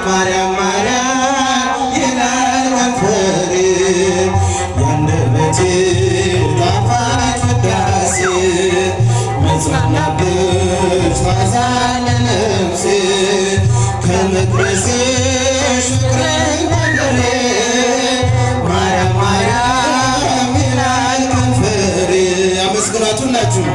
ማርያም ማርያም ይላል ከንፈሬ ያንደበቴ ጣፋጭ ውዳሴ መጽናናብሽ ታዛለ ነፍሴ ከመቅደስሽ ፍቅርን ተምሬ ማርያም ማርያም ይላል ከንፈሬ። አመስግኗት ሁላችሁ።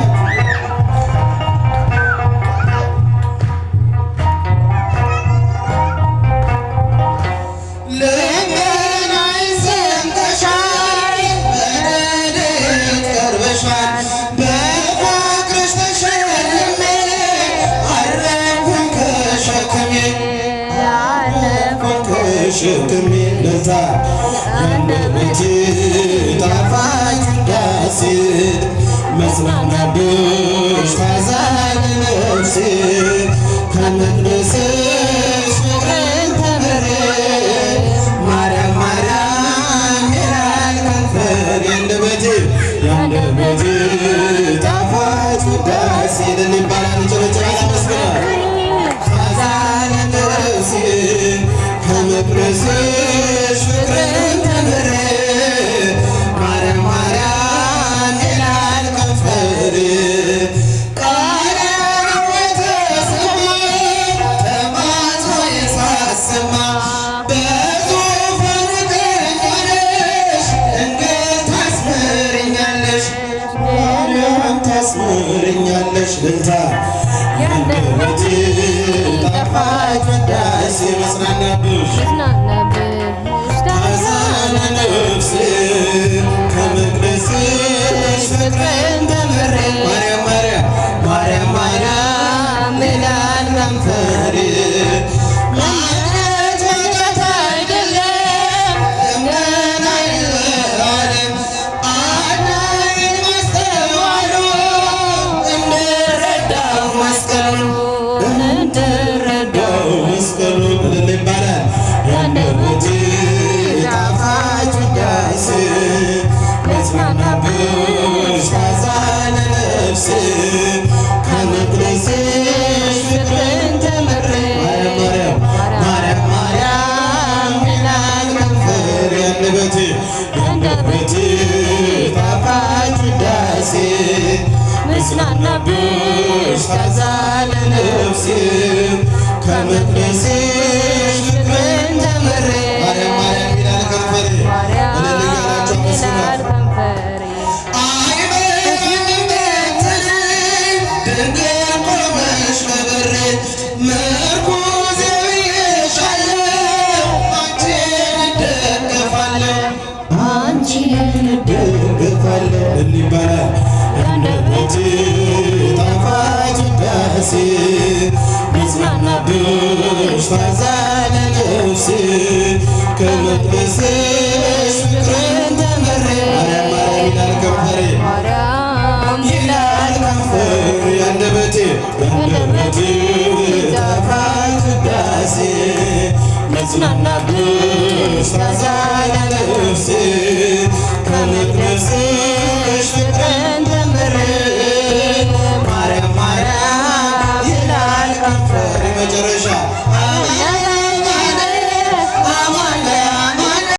ሸክሜ ለዛ ያንደበቴ ጣፋጭ ውዳሴ መጽናናብሽ ታዛኝ ነፍሴ ከመቅደስሽ ፍቅርን ተምሬ ማርያም ማርያም ይላል ከንፈሬ ያንደበቴ ጣፋጭ ውዳሴ ለኔ ይባላል ጨበጨባ ተመስገን ታዛኝ ነፍሴ ከመቅደስሽ ፍቅርን ተምሬ ማርያም ማርያም ይላል ከንፈሬ ቃለ ሕይወት ተሰማ ተማጽኖዬን ሳሰማ በዙፋኑ ተቀምጠሽ ድንግል ታስምሪኛለሽ ማርያም ታስምሪኛለሽ ልልታ ያንደበቴ ጣፋጭ ውዳሴ መጽናናብሽ ታዛለ ነፍሴ ከመቅደስሽ ፍቅርን ተምሬ ማርያም ማርያም ማርያም ማርያም ይላል ከንፈሬ ማነት መውጣት አይደለም እምነት አይደለም አዳኝ ማስተዋሉ እንድረዳው መስቀሉ መስቀሉ እልል ይባላል ያንደበቴ ጣፋጭ ውዳሴ መጽናናብሽ ታዛለ ነፍሴ ከመቅደስሽ ፍቅርን ተምሬ ማርያም ማርያም ማርያም ይላል ከንፈሬ ያንደበቴ ጣፋጭ ውዳሴ መጽናናብሽ ታዛለ ነፍሴ ከመቅደስሽ ፍቅርን ተምሬ ማርያም ማርያም ይላል ከንፈሬ እልል እያላችሁ መስሏት አይበቃኝም ብትለኝ ድንግል ቆመሽ በበሬ ምርኩዜ ብዬሻለሁ አንቺን እደገፋለሁ እልል ይባላል ያንደበቴ ጣፋጭ ውዳሴ መጽናናብሽ ታዛለ ነፍሴ ከመቅደስሽ ፍቅርን ተምሬ ማርያም ማርያም ይላል ከንፈሬ ይላል ከንፈሬ ያንደበቴ ጣፋጭ ውዳሴ መጽናናብሽ ታዛለ ነፍሴ ከመቅደስሽ